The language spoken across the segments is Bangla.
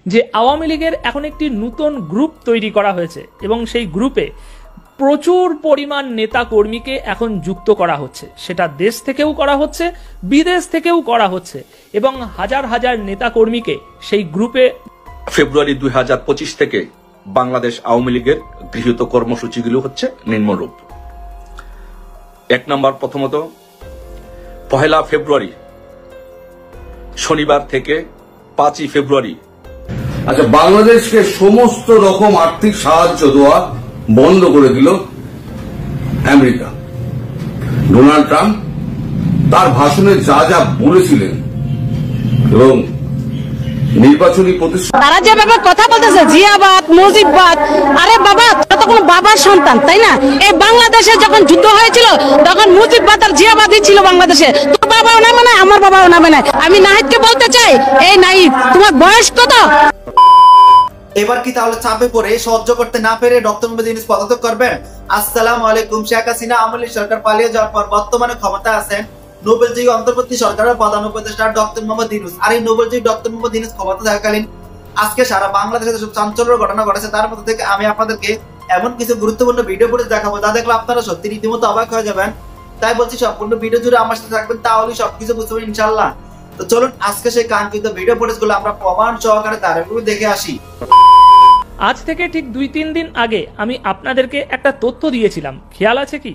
যে আওয়ামী লীগের এখন একটি নতুন গ্রুপ তৈরি করা হয়েছে এবং সেই গ্রুপে প্রচুর পরিমাণ নেতা কর্মীকে এখন যুক্ত করা হচ্ছে, সেটা দেশ থেকেও করা হচ্ছে, বিদেশ থেকেও করা হচ্ছে এবং হাজার হাজার নেতা কর্মীকে সেই গ্রুপে ফেব্রুয়ারি 2025 থেকে বাংলাদেশ আওয়ামী লীগের গৃহীত কর্মসূচিগুলো হচ্ছে নিম্নরূপ। 1 নম্বর, প্রথমত 1 ফেব্রুয়ারি শনিবার থেকে 5 ফেব্রুয়ারি আচ্ছা, বাংলাদেশকে সমস্ত রকম আর্থিক সাহায্য দেওয়া বন্ধ করে দিল আমেরিকা। ডোনাল্ড ট্রাম্প তার ভাষণে যা যা বলেছিলেন এবং নির্বাচনী প্রতিশ্রুতি, তারা যেভাবে কথা বলতেছে জিয়াবাদ মুজিববাদ, আরে বাবা তোরা তো কোনো বাবার সন্তান তাই না? এই বাংলাদেশে যখন যুদ্ধ হয়েছিল তখন মুজিববাদ আর জিয়াবাদই ছিল বাংলাদেশে। তোর বাবাও নামে না, আমার বাবাও নামে না। আমি নাহিদকে বলতে চাই, এই নাহিদ তোমার বয়স কত? এবার কি তাহলে চাপে পড়ে সহ্য করতে না পেরে ডক্টর মোহাম্মদ ইউনূস পদত্যাগ করবেন? আসসালামু আলাইকুম। শেখ হাসিনা আমলি সরকার পালিয়ে যাওয়ার পর বর্তমানে ক্ষমতা আছেন নোবেলজয়ী অন্তর্বর্তী সরকারের প্রধান উপদেষ্টা ডক্টর মোহাম্মদ ইউনূস। আর এই নোবেলজয়ী ডক্টর মোহাম্মদ ইউনূস ক্ষমতা থাকাকালীন আজকে সারা বাংলাদেশে যেসব চাঞ্চল্যের ঘটনা ঘটেছে তার মধ্যে থেকে আমি আপনাদেরকে এমন কিছু গুরুত্বপূর্ণ ভিডিও ফুটেজ দেখাবো যা দেখলে আপনারা সত্যি রীতিমতো অবাক হয়ে যাবেন। তাই বলছি সম্পূর্ণ ভিডিও জুড়ে আমার সাথে থাকবেন, তাহলে সবকিছু বুঝতে পারবেন ইনশাআল্লাহ। তো চলুন আজকে সেই কাঙ্ক্ষিত ভিডিও ফুটেজগুলো আমরা প্রমাণ সহকারে তারপরে দেখে আসি। আজ থেকে ঠিক 2-3 দিন আগে আমি আপনাদেরকে একটা তথ্য দিয়েছিলাম, খেয়াল আছে কি?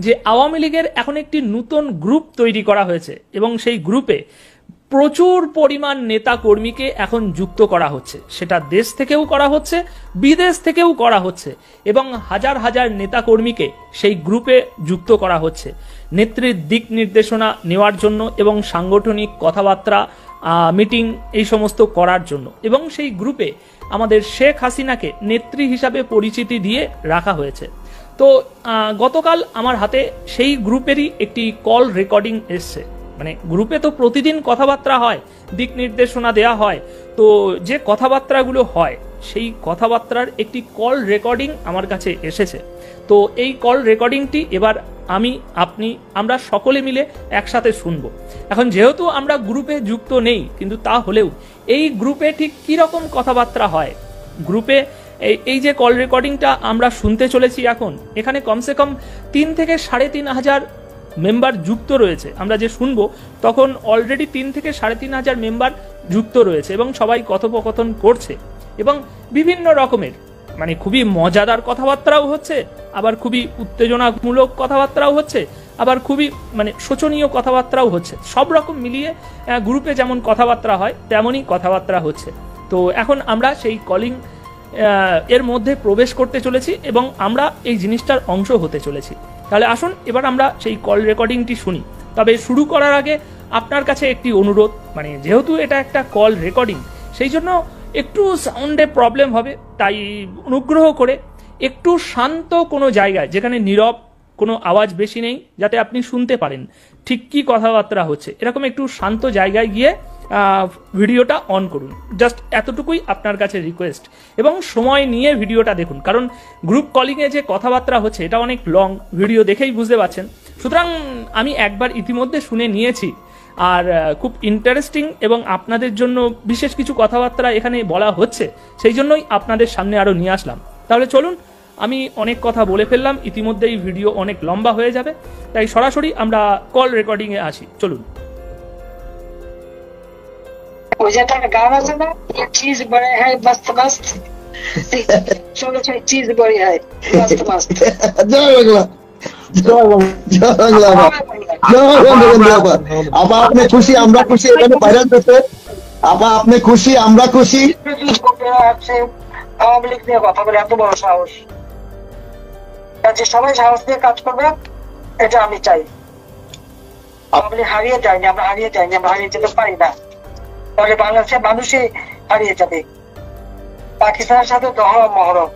যে আওয়ামী লীগের এখন একটি নতুন গ্রুপ তৈরি করা হয়েছে এবং সেই গ্রুপে প্রচুর পরিমাণ নেতা কর্মীকে এখন যুক্ত করা হচ্ছে, সেটা দেশ থেকেও করা হচ্ছে, বিদেশ থেকেও করা হচ্ছে এবং হাজার হাজার নেতা কর্মীকে সেই গ্রুপে যুক্ত করা হচ্ছে নেত্রীর দিক নির্দেশনা নেওয়ার জন্য এবং সাংগঠনিক কথাবার্তা মিটিং এই সমস্ত করার জন্য। এবং সেই গ্রুপে আমাদের শেখ হাসিনাকে নেত্রী হিসাবে পরিচিতি দিয়ে রাখা হয়েছে। তো গতকাল আমার হাতে সেই গ্রুপেরই একটি কল রেকর্ডিং এসছে। মানে গ্রুপে তো প্রতিদিন কথাবার্তা হয়, দিক নির্দেশনা দেয়া হয়, তো যে কথাবার্তাগুলো হয় সেই কথাবার্তার একটি কল রেকর্ডিং আমার কাছে এসেছে। তো এই কল রেকর্ডিংটি এবার আমরা সকলে মিলে একসাথে শুনবো। এখন যেহেতু আমরা গ্রুপে যুক্ত নেই, কিন্তু তা হলেও এই গ্রুপে ঠিক কীরকম কথাবার্তা হয়, গ্রুপে এই যে কল রেকর্ডিংটা আমরা শুনতে চলেছি এখন, এখানে কমসে কম 3 থেকে 3,500 মেম্বার যুক্ত রয়েছে। আমরা যে শুনবো তখন অলরেডি 3 থেকে 3,500 মেম্বার যুক্ত রয়েছে এবং সবাই কথোপকথন করছে এবং বিভিন্ন রকমের মানে খুবই মজাদার কথাবার্তাও হচ্ছে, আবার খুবই উত্তেজনামূলক কথাবার্তাও হচ্ছে, আবার খুবই মানে শোচনীয় কথাবার্তাও হচ্ছে। সব রকম মিলিয়ে গ্রুপে যেমন কথাবার্তা হয় তেমনই কথাবার্তা হচ্ছে। তো এখন আমরা সেই কলিং এর মধ্যে প্রবেশ করতে চলেছি এবং আমরা এই জিনিসটার অংশ হতে চলেছি। তাহলে আসুন এবার আমরা সেই কল রেকর্ডিংটি শুনি। তবে শুরু করার আগে আপনার কাছে একটি অনুরোধ, মানে যেহেতু এটা একটা কল রেকর্ডিং সেই জন্য একটু সাউন্ডে প্রবলেম হবে, তাই অনুগ্রহ করে একটু শান্ত কোনো জায়গায় যেখানে নীরব, কোনো আওয়াজ বেশি নেই, যাতে আপনি শুনতে পারেন ঠিক কী কথাবার্তা হচ্ছে, এরকম একটু শান্ত জায়গায় গিয়ে ভিডিওটা অন করুন। জাস্ট এতটুকুই আপনার কাছে রিকোয়েস্ট এবং সময় নিয়ে ভিডিওটা দেখুন, কারণ গ্রুপ কলিংয়ে যে কথাবার্তা হচ্ছে এটা অনেক লং, ভিডিও দেখেই বুঝতে পারছেন। সুতরাং আমি একবার ইতিমধ্যে শুনে নিয়েছি আর খুব ইন্টারেস্টিং এবং আপনাদের জন্য বিশেষ কিছু কথাবার্তা এখানে বলা হচ্ছে, সেই জন্যই আপনাদের সামনে আরও নিয়ে আসলাম। তাহলে চলুন, আমি অনেক কথা বলে ফেললাম, ইতিমধ্যেই ভিডিও অনেক লম্বা হয়ে যাবে, তাই সরাসরি আমরা কল রেকর্ডিংয়ে আসি। চলুন। ওই যে একটা গান আছে না, চিজ বড়ে হয় মস্ত মস্ত, চলো চিজ বড়ে হয় মস্ত মস্ত। জয় বাংলা, জয় বাংলা, জয় বাংলা। আপা আপনি খুশি, আমরা খুশি, এখানে ভাইরাল হচ্ছে। আপা আপনি খুশি, আমরা খুশি। আওয়ামী লীগ নিয়ে কথা বলে এত বড় সাহস, যে সবাই সাহস দিয়ে কাজ করবে এটা আমি চাই। আওয়ামী লীগ হারিয়ে যায়নি, আমরা হারিয়ে যাইনি, আমরা হারিয়ে যেতে পারি না, তাহলে বাংলাদেশের মানুষই হারিয়ে যাবে। পাকিস্তানের সাথে দহরম মহরম,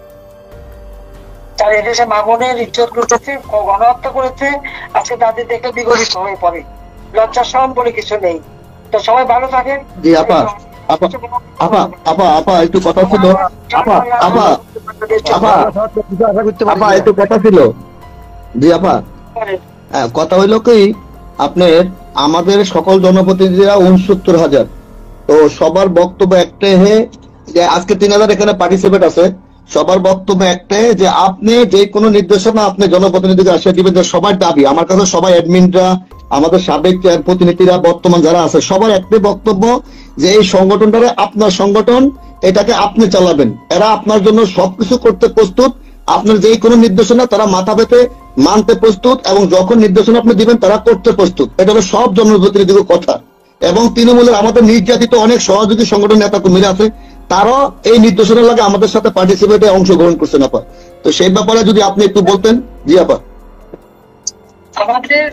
তারা এদেশে মামুনের ইজ্জত লুটেছে, গণহত্যা করেছে, আজকে তাদের দেখে বিগলিত হয়ে পড়ে, লজ্জা শরম বলে কিছু নেই। তো সবাই ভালো থাকেন। জি আপা, আপা আপা আপা আপা একটু কথা ছিল, আপা আপা আপা আপা একটু কথা ছিল। জি আপা, কথা হইলো কি, আপনার আমাদের সকল জনপ্রতিনিধিরা 69,000, তো সবার বক্তব্য একটাই, যে আজকে 3000 এখানে পার্টিসিপেট আছে, সবার বক্তব্য একটাই যে আপনি যে কোনো নির্দেশনা আপনি জনপ্রতিনিধিকে আসিয়ে দিবেন, যে সবার দাবি। আমার কাছে সবাই অ্যাডমিনরা, আমাদের সাবেক প্রতিনিধিরা, বর্তমান যারা আছে, সবার একটাই বক্তব্য যে এই সংগঠনটারে আপনার সংগঠন, এটাকে আপনি চালাবেন। এরা আপনার জন্য সবকিছু করতে প্রস্তুত, আপনার যে কোনো নির্দেশনা তারা মাথা পেতে মানতে প্রস্তুত, এবং যখন নির্দেশনা আপনি দিবেন তারা করতে প্রস্তুত। এটা হলো সব জনপ্রতিনিধির কথা। এবং তৃণমূলের আমাদের নির্যাতিত অনেক সহযোগী সংগঠন নেতা কর্মীরা আছে, তারা এই নির্দেশনা লাগে আমাদের সাথে পার্টিসিপেটে অংশগ্রহণ করছে না। তো সেই ব্যাপারে যদি আপনি একটু বলতেন। জি আপা। আমাদের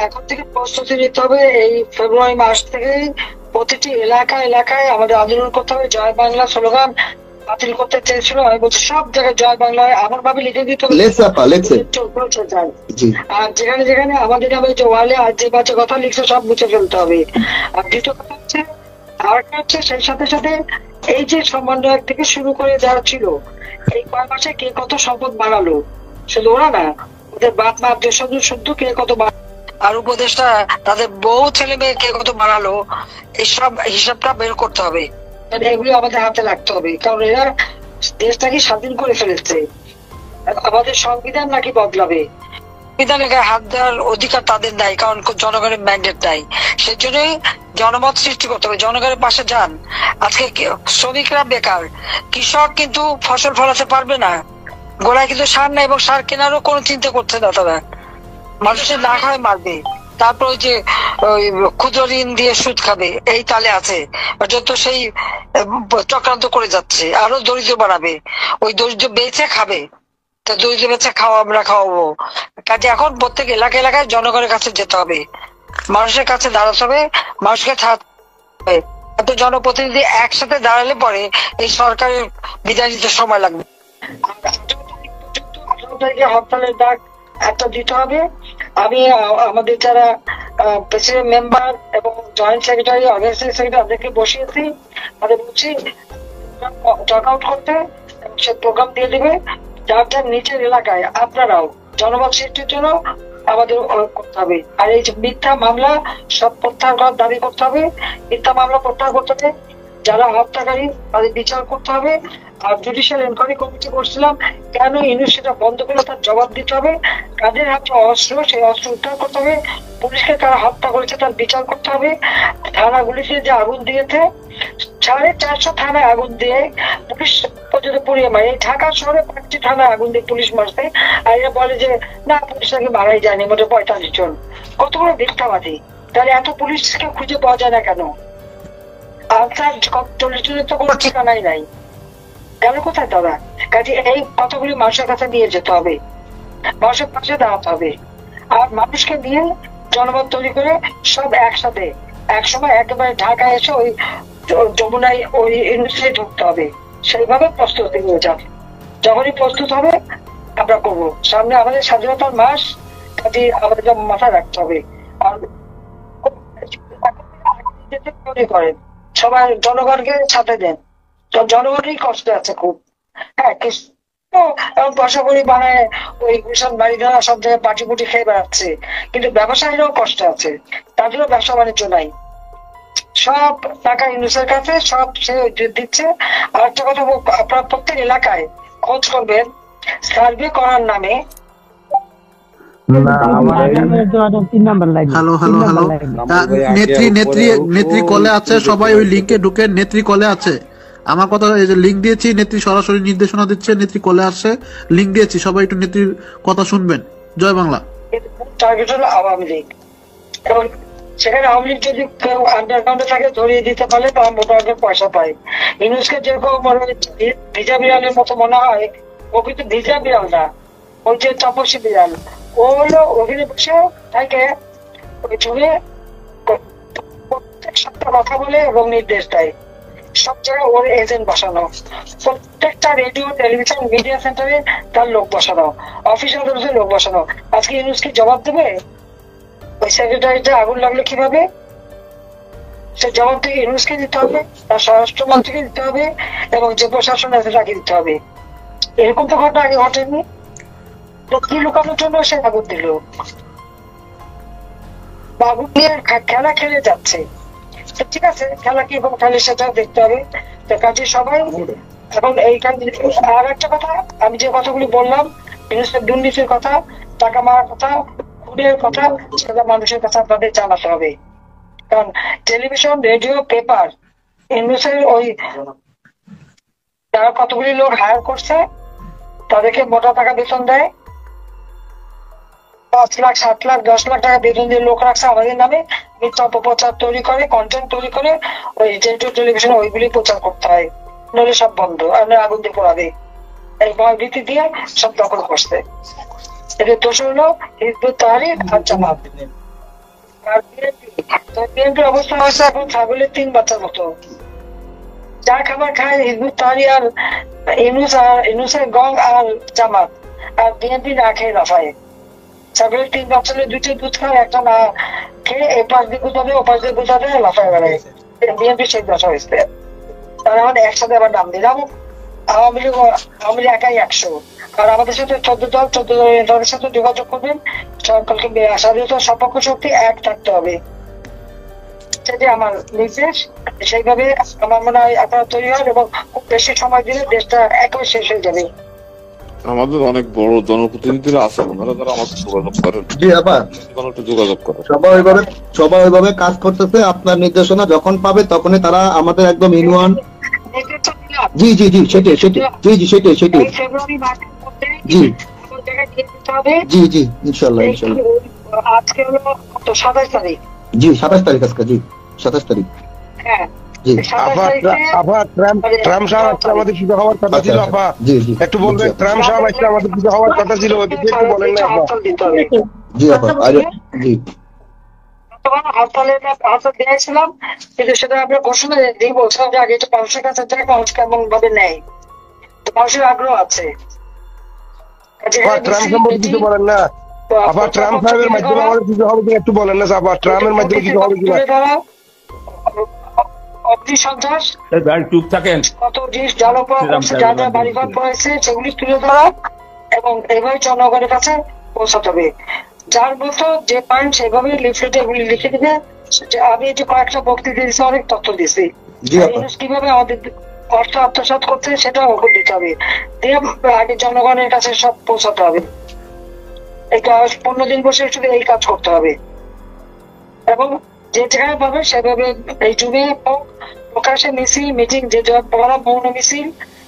এখন থেকে প্রস্তুতি নিতে হবে। এই ফেব্রুয়ারি মাস থেকে প্রতিটি এলাকায় আমাদের আন্দোলন করতে হবে। জয় বাংলা স্লোগান বাতিল করতে চেয়েছিল, আমি বলছি সব জায়গায় জয় বাংলা এমন ভাবে লিখে দিতে হবে। আর যেখানে যেখানে আমাদের নামে যে ওয়ালে আর যে বাচ্চা কথা লিখছে সব মুছে ফেলতে হবে। আর দ্বিতীয় কথা হচ্ছে, আরেকটা হচ্ছে সেই সাথে সাথে এই যে সমন্বয়ক থেকে শুরু করে যারা ছিল, এই কয় মাসে কে কত সম্পদ বাড়ালো, শুধু ওরা না, ওদের বাপ মা শুদ্ধ কে কত আর উপদেশটা তাদের বউ ছেলে মেয়ে কে কত বাড়ালো, এইসব হিসাবটা বের করতে হবে। এগুলো আমাদের হাতে লাগতে হবে, কারণ এরা দেশটাকে স্বাধীন করে ফেলেছে। আমাদের সংবিধান নাকি বদলাবে, সংবিধানে হাত দেওয়ার অধিকার তাদের নাই, কারণ জনগণের ম্যান্ডেট নাই। সেজন্যই জনমত সৃষ্টি করতে হবে, জনগণের পাশে যান। আজকে শ্রমিকরা বেকার, কৃষক কিন্তু ফসল ফলাতে পারবে না, গোড়ায় কিন্তু সার নাই, এবং সার কেনারও কোনো চিন্তা করছে না তারা। মানুষের না খায় মারবে, তারপর ওই যে ক্ষুদ্র ঋণ দিয়ে সুদ খাবে, এই তালে আছে। যত সেই চক্রান্ত করে যাচ্ছে, আরো দরিদ্র বাড়াবে, ওই দরিদ্র বেচে খাবে। তা দরিদ্র বেচে আমরা খাওয়াবো। কাজে এখন প্রত্যেক এলাকায় জনগণের কাছে যেতে হবে, মানুষের কাছে দাঁড়াতে হবে, মানুষকে থাকতে হবে। এত জনপ্রতিনিধি একসাথে দাঁড়ালে পরে এই সরকারের বিদায় নিতে সময় লাগবে। 18 তারিখে হরতালের ডাক একটা দিতে হবে। আমি আমাদের যারা প্রেসিডেন্ট মেম্বার এবং জয়েন্ট সেক্রেটারি, অর্গানাইজিং সেক্রেটারি, তাদেরকে বসিয়েছি, তাদের বলছি টক আউট করতে, এবং সে প্রোগ্রাম দিয়ে দেবে। যার যার নিচের এলাকায় আপনারাও জনমত সৃষ্টির জন্য আমাদের করতে হবে। আর এই যে মিথ্যা মামলা সব প্রত্যাহার করার দাবি করতে হবে, মিথ্যা মামলা প্রত্যাহার করতে হবে, যারা হত্যাকারী তাদের বিচার করতে হবে। আর জুডিশিয়াল এনকোয়ারি কমিটি করছিলাম, কেন ইউনুস সেটা বন্ধ করে তার জবাব দিতে হবে। কাদের হাতে অস্ত্র, সেই অস্ত্র উদ্ধার করতে হবে। পুলিশকে কারা হত্যা করেছে তার বিচার করতে হবে। থানাগুলিতে যে আগুন দিয়েছে, 450 থানায় আগুন দিয়ে পুলিশ পর্যন্ত পুড়িয়ে মারে। এই ঢাকা শহরে 5টি থানায় আগুন দিয়ে পুলিশ মারছে, আর এরা বলে যে না পুলিশ নাকি মারাই যায়নি, মোটে 45 জন। কত বড় মিথ্যাবাদী! তাহলে এত পুলিশকে খুঁজে পাওয়া যায় না কেন? আনসার 40 জনের তো কোনো ঠিকানাই নাই, গেল কোথায় তারা? কাজে এই কথাগুলি মানুষের কাছে নিয়ে যেতে হবে, মানুষের পাশে দাঁড়াতে হবে। আর মানুষকে নিয়ে জনমত তৈরি করে সব একসাথে একসময় একেবারে ঢাকায় এসে ওই যমুনায় ওই ইন্ডাস্ট্রি ঢুকতে হবে। সেইভাবে প্রস্তুতি নিয়ে যান। যখনই প্রস্তুত হবে আমরা করবো। সামনে আমাদের স্বাধীনতার মাস, কাজে আমাদের মাথায় রাখতে হবে। আর করেন সবাই, জনগণকে সাথে দেন, জনগণই কষ্ট আছে খুব। হ্যাঁ, এখন পয়সা করি বানায় ওই গুলশান বাড়ি ধরা সব জায়গায় পাটি পুটি খেয়ে বেড়াচ্ছে, কিন্তু ব্যবসায়ীরাও কষ্ট আছে, তাদেরও ব্যবসা বাণিজ্য নাই। সব টাকা ইউনুসের কাছে, সব সে দিচ্ছে। আর একটা কথা, আপনার প্রত্যেক এলাকায় খোঁজ করবেন, সার্ভে করার নামে। হ্যালো হ্যালো হ্যালো, নেত্রী কলে আছে, সবাই ওই লিংকে ঢুকে। নেত্রী কলে আছে, আমার কথা, এই যে লিঙ্ক দিয়েছি, নেত্রী সরাসরি নির্দেশনা দিচ্ছে, নেত্রী কলে আসছে, লিঙ্ক দিয়েছি, সবাই একটু নেত্রীর কথা শুনবেন। জয় বাংলা। টার্গেট হলো আওয়ামী লীগ, এবং সেখানে আওয়ামী লীগ যদি কেউ আন্ডারগ্রাউন্ডে থাকে ধরিয়ে দিতে পারলে তারা মোটামুটি পয়সা পায়। ইউনুসকে যেরকম ভিজা বিড়ালের মতো মনে হয়, ও কিন্তু ভিজা বিড়াল না, ওই যে তপসী বিড়াল। ও হলো ওখানে বসে থাকে, ওই জুড়ে প্রত্যেক সপ্তাহ কথা বলে এবং নির্দেশ দেয়। সব জায়গায় ওর এজেন্ট বসানো, প্রত্যেকটা রেডিও, টেলিভিশন, মিডিয়া সেন্টারে তার লোক বসানো, অফিস আদালতে লোক বসানো। আজকে ইউনুস কি জবাব দেবে? ওই সেক্রেটারিটা আগুন লাগলো কিভাবে? সে জবাব থেকে ইউনুসকে দিতে হবে, তার স্বরাষ্ট্রমন্ত্রীকে দিতে হবে, এবং যে প্রশাসন আছে তাকে দিতে হবে। এরকম তো ঘটনা আগে ঘটেনি। কি লুকানোর জন্য সে আগুন দিল? আগুন নিয়ে খেলা খেলে যাচ্ছে। ঠিক আছে, খেলা কি এবং খেলার সাথে দেখতে হবে। তো কাজে সবাই এখন এইখান আর একটা কথা, আমি যে কথাগুলি বললাম, দুর্নীতির কথা, টাকা মারার কথা, খুনের কথা, সেটা মানুষের কাছে আপনাদের জানাতে হবে। কারণ টেলিভিশন, রেডিও, পেপার, ইউনুসের ওই যারা কতগুলি লোক হায়ার করছে তাদেরকে মোটা টাকা বেতন দেয়, 5 লাখ 7 লাখ 10 লাখ টাকা বেতন দিয়ে লোক রাখছে আমাদের নামে, মিথ্যা অপপ্রচার তৈরি করে, কন্টেন্ট তৈরি করে ওই রেডিও টেলিভিশনে ওইগুলি প্রচার করতে হয়, নইলে সব বন্ধ, আর আগুন দিয়ে পড়াবে, এই ভয়ভীতি দিয়ে সব দখল করছে। এদের দোষ হলো হিজবুত তাহরীর আর জামাত। আর বিএনপির অবস্থা হয়েছে এখন ছাগলের 3 বাচ্চার মতো, যা খাবার খায় হিজবুত তাহরীর আর ইউনূসের গং আর জামাত, আর বিএনপি না খেয়ে লাফায়। ছাগলের 3 বাচ্চা 2টা দুধ খায়, একটা না খেয়ে এপাশ দিয়ে গুঁতাবে ওপাশ দিয়ে গুঁতাবে লাফায় বেড়ায়। বিএনপি সেই দশা হয়েছে। তারা মানে একসাথে আবার নাম দিলাম, আওয়ামী লীগ একাই 100, আর আমাদের সাথে 14 দল, 14 দলের সাথে যোগাযোগ করবেন। সকলকে স্বাধীনতা সপক্ষ শক্তি এক থাকতে হবে, সেটি আমার নির্দেশ। সেইভাবে আমার মনে হয় আপনারা তৈরি হন, এবং খুব বেশি সময় দিলে দেশটা একবার শেষ হয়ে যাবে। আমাদের অনেক বড় জনপ্রতিনিধিরা আছেন, ওনারা যারা আমাদের যোগাযোগ করেন, জি আপা, একটু যোগাযোগ করেন। সবাই ওইভাবে কাজ করতেছে। আপনার নির্দেশনা যখন পাবে তখনই তারা আমাদের একদম ইনওয়ান। জি জি জি সেটাই সেটাই, জি জি সেটাই সেটাই, ফেব্রুয়ারি মাসের মধ্যে জি জায়গায় দিয়ে দিতে হবে। জি জি ইনশাল্লাহ ইনশাল্লাহ। আজকে হলো 27 তারিখ, জি 27 তারিখ আজকে, জি 27 তারিখ। হ্যাঁ জি ট্রাম্প সাহেব আজকে আমাদের কিছু হওয়ার কথা ছিল আপা, জি জি একটু বলবেন ট্রাম্প সাহেব আজকে আমাদের কিছু হওয়ার কথা ছিল, ওদিকে একটু বলেন না আপা। জি আপা, জি হরতাল দিয়েছিলাম, কিন্তু সেটা আমরা ঘোষণা দিয়ে বলছিলাম যে আগে এটা মানুষের কাছে মানুষ কেমন ভাবে নেয়, তো মানুষের আগ্রহ আছে। ট্রাম্প সম্পর্কে কিছু বলেন না আপা, ট্রাম্প সাহেবের মাধ্যমে আমাদের কিছু হবে কিনা একটু বলেন না আপা, ট্রাম্পের মাধ্যমে কিছু হবে কিনা। অগ্নি সন্ত্রাস, কত জিনিস জ্বালাপোড়া করছে, যা যা বাড়িঘর পড়েছে সেগুলি তুলে ধরা, এবং এইভাবে জনগণের কাছে পৌঁছাতে হবে। যার মতো যে পয়েন্ট সেভাবে লিফলেটে এগুলি লিখে দিবে। আমি যে কয়েকটা বক্তৃতা দিয়েছি, অনেক তথ্য দিয়েছি, কিভাবে আমাদের অর্থ আত্মসাৎ করছে সেটাও ওপর দিতে হবে, দিয়ে আগে জনগণের কাছে সব পৌঁছাতে হবে। এই 15 দিন বসে শুধু এই কাজ করতে হবে, এবং যে যেখানে পাবে সেভাবে এই জুমে প্রকাশে মিছিল, মিটিং, যে বড় মৌন মিছিল,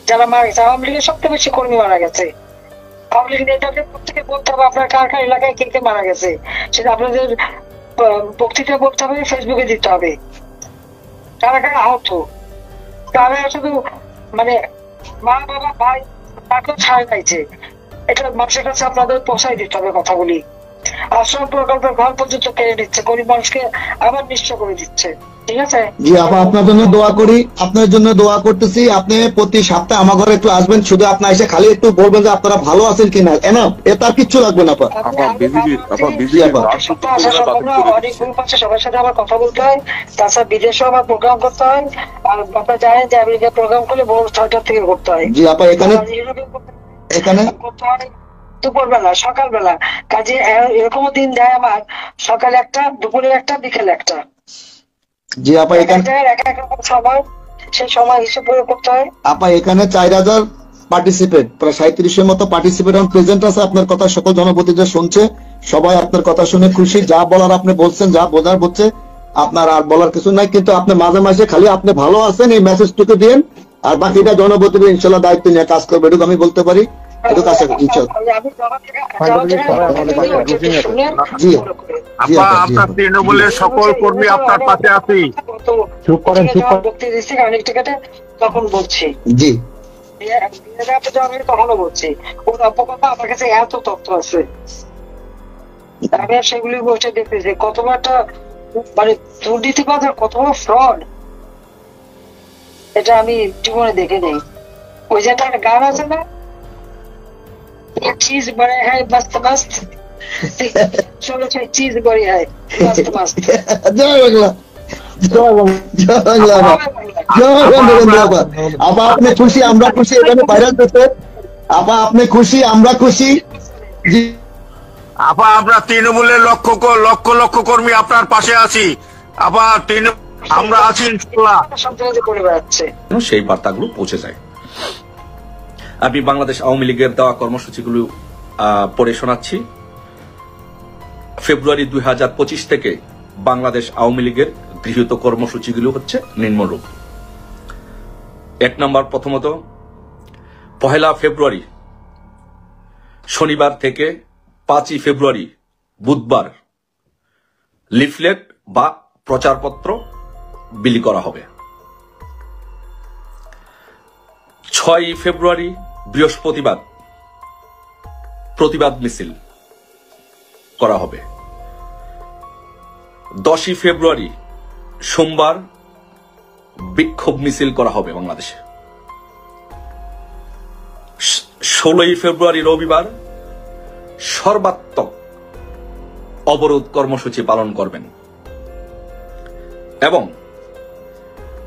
যারা মারা গেছে, আওয়ামী লীগের সবচেয়ে বেশি কর্মী মারা গেছে। আওয়ামী লীগ নেতাদের প্রত্যেকে বলতে হবে আপনার কার কার এলাকায় কে কে মারা গেছে, সেটা আপনাদের বক্তৃতা বলতে হবে, ফেসবুকে দিতে হবে। কারা কারা আহত, কারা শুধু মানে মা বাবা ভাই তাকেও ছাড় পাইছে, এটা মানুষের কাছে আপনাদের পৌঁছাই দিতে হবে কথাগুলি। আশ্রম প্রকল্পের ঘর পর্যন্ত কেড়ে নিচ্ছে, গরিব মানুষকে আবার নিঃস্ব করে দিচ্ছে। ঠিক আছে জি আপা, আপনার জন্য দোয়া করি, আপনার জন্য দোয়া করতেছি। আপনি প্রতি সপ্তাহে আমার ঘরে একটু আসবেন, শুধু আপনার এসে খালি একটু বলবেন যে আপনারা ভালো আছেন কিনা, এনাফ, এটা কিচ্ছু লাগবে না আপা। অনেক গ্রুপ আছে, সবার সাথে আমার কথা বলতে হয়, তাছাড়া বিদেশেও আমার প্রোগ্রাম করতে হয়। আর আপনারা জানেন যে আমেরিকা প্রোগ্রাম করলে ভোর 6টার থেকে করতে হয়। জি আপা, এখানে করতে হয় দুপুরবেলা, সকালবেলা, কাজে এরকমও দিন দেয় আমার, সকালে একটা, দুপুরে একটা, বিকেলে একটা। জি আপা, এখানে সময়, সেই সময় হিসেব করে করতে হয়। আপা এখানে 4000 পার্টিসিপেট, প্রায় 37-এর মতো পার্টিসিপেট প্রেজেন্ট আছে। আপনার কথা সকল জনপ্রতিনিধি শুনছে, সবাই আপনার কথা শুনে খুশি। যা বলার আপনি বলছেন, যা বোঝার বলছে, আপনার আর বলার কিছু নাই। কিন্তু আপনি মাঝে মাঝে খালি আপনি ভালো আছেন এই মেসেজটুকু দিন, আর বাকিটা জনপ্রতিনিধি ইনশাল্লাহ দায়িত্ব নিয়ে কাজ করবে, এটুকু আমি বলতে পারি। তৃণমূলের সকল কর্মী আপনার পাশে আছি, তখন বলছি, জি তখনও বলছি, ওর অপকথা আমার কাছে এত তথ্য আছে, আমি আর সেগুলি বসে দেখতেছি কত একটা মানে দুর্নীতিবাদ আর কত বড় ফ্রড, এটা আমি জীবনে দেখে নেই। ওই যে একটা গান আছে না, चीज बड़े है मस्त मस्त, चलो चीज बड़ी है मस्त मस्त। জয় বাংলা, জয় বাংলা, জয় বাংলা। আপা আপনি খুশি, আমরা খুশি, এখানে ভাইরাল করতে। আপা আপনি খুশি, আমরা খুশি। জি আপা, আমরা তৃণমূলের লক্ষ লক্ষ কর্মী আপনার পাশে আছি। আপা আমরা আছি ইনশাআল্লাহ। সন্ত্রাসী করে বেড়াচ্ছে। সেই বার্তাগুলো পৌঁছে যায়। আমি বাংলাদেশ আওয়ামী লীগের দেওয়া কর্মসূচিগুলো পড়ে শোনাচ্ছি। ফেব্রুয়ারি 2025 থেকে বাংলাদেশ আওয়ামী লীগের গৃহীত কর্মসূচিগুলো হচ্ছে নিম্নরূপ। 1 নম্বর, প্রথমত 1 ফেব্রুয়ারি শনিবার থেকে 5 ফেব্রুয়ারি বুধবার লিফলেট বা প্রচারপত্র বিলি করা হবে। 6 ফেব্রুয়ারি বৃহস্পতিবার প্রতিবাদ মিছিল করা হবে। 10 ফেব্রুয়ারি সোমবার বিক্ষোভ মিছিল করা হবে বাংলাদেশে। 16 ফেব্রুয়ারি রবিবার সর্বাত্মক অবরোধ কর্মসূচি পালন করবেন এবং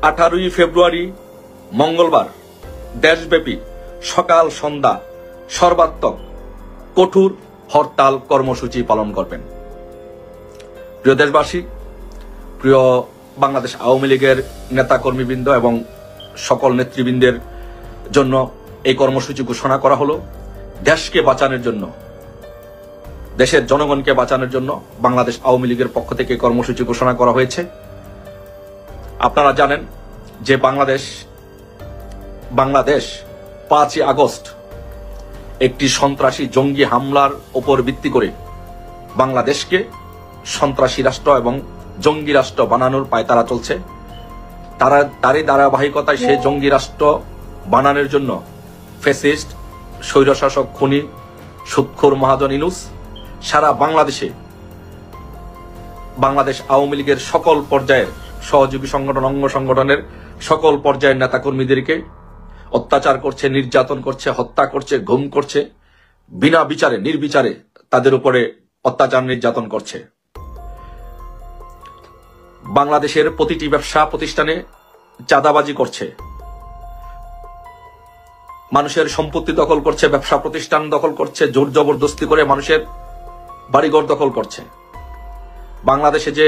18 ফেব্রুয়ারি মঙ্গলবার দেশব্যাপী সকাল সন্ধ্যা সর্বাত্মক কঠোর হরতাল কর্মসূচি পালন করবেন। প্রিয় দেশবাসী, প্রিয় বাংলাদেশ আওয়ামী লীগের নেতা কর্মীবৃন্দ এবং সকল নেতৃবৃন্দের জন্য এই কর্মসূচি ঘোষণা করা হলো। দেশকে বাঁচানোর জন্য, দেশের জনগণকে বাঁচানোর জন্য বাংলাদেশ আওয়ামী লীগের পক্ষ থেকে কর্মসূচি ঘোষণা করা হয়েছে। আপনারা জানেন যে বাংলাদেশ 5 আগস্ট একটি সন্ত্রাসী জঙ্গি হামলার উপর ভিত্তি করে বাংলাদেশকে সন্ত্রাসী রাষ্ট্র এবং জঙ্গি রাষ্ট্র বানানোর পায়তারা চলছে। তারই ধারাবাহিকতায় সেই জঙ্গি রাষ্ট্র বানানোর জন্য ফ্যাসিস্ট স্বৈরশাসক খুনি সুৎখোর মহাজন ইউনূস সারা বাংলাদেশ আওয়ামী লীগের সকল পর্যায়ের সহযোগী সংগঠন, অঙ্গ সংগঠনের সকল পর্যায়ের নেতাকর্মীদেরকে অত্যাচার করছে, নির্যাতন করছে, হত্যা করছে, গুম করছে, বিনা বিচারে নির্বিচারে তাদের উপরে অত্যাচার নির্যাতন করছে। বাংলাদেশের প্রতিটি ব্যবসা প্রতিষ্ঠানে চাঁদাবাজি করছে, মানুষের সম্পত্তি দখল করছে, ব্যবসা প্রতিষ্ঠান দখল করছে, জোর জবরদস্তি করে মানুষের বাড়িঘর দখল করছে। বাংলাদেশে যে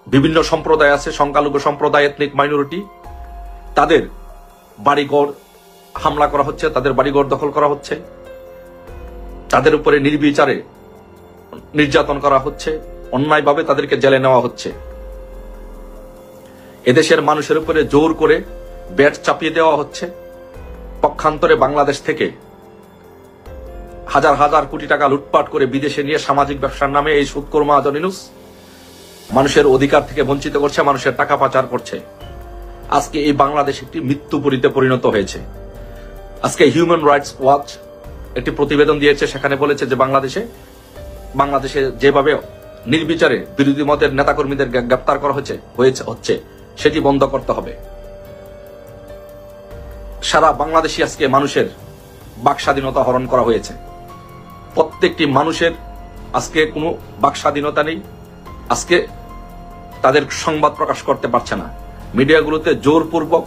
বিভিন্ন সম্প্রদায় আছে, সংখ্যালঘু সম্প্রদায়, এথনিক মাইনরিটি, তাদের বাড়িঘর হামলা করা হচ্ছে, তাদের বাড়িঘর দখল করা হচ্ছে, তাদের উপরে নির্বিচারে নির্যাতন করা হচ্ছে, অন্যায়ভাবে তাদেরকে জেলে নেওয়া হচ্ছে। এদেশের মানুষের উপরে জোর করে ব্যাট চাপিয়ে দেওয়া হচ্ছে। পক্ষান্তরে বাংলাদেশ থেকে হাজার হাজার কোটি টাকা লুটপাট করে বিদেশে নিয়ে সামাজিক ব্যবসার নামে এই সুৎখোর মহাজন ইউনূস মানুষের অধিকার থেকে বঞ্চিত করছে, মানুষের টাকা পাচার করছে। আজকে এই বাংলাদেশ একটি মৃত্যুপুরীতে পরিণত হয়েছে। আজকে হিউম্যান রাইটস ওয়াচ একটি প্রতিবেদন দিয়েছে, সেখানে বলেছে যে বাংলাদেশে যেভাবে নির্বিচারে বিরোধী মতের নেতাকর্মীদের গ্রেপ্তার করা হচ্ছে সেটি বন্ধ করতে হবে। সারা বাংলাদেশে আজকে মানুষের বাক স্বাধীনতা হরণ করা হয়েছে। প্রত্যেকটি মানুষের আজকে কোনো বাক স্বাধীনতা নেই। আজকে তাদের সংবাদ প্রকাশ করতে পারছে না। মিডিয়াগুলোতে জোরপূর্বক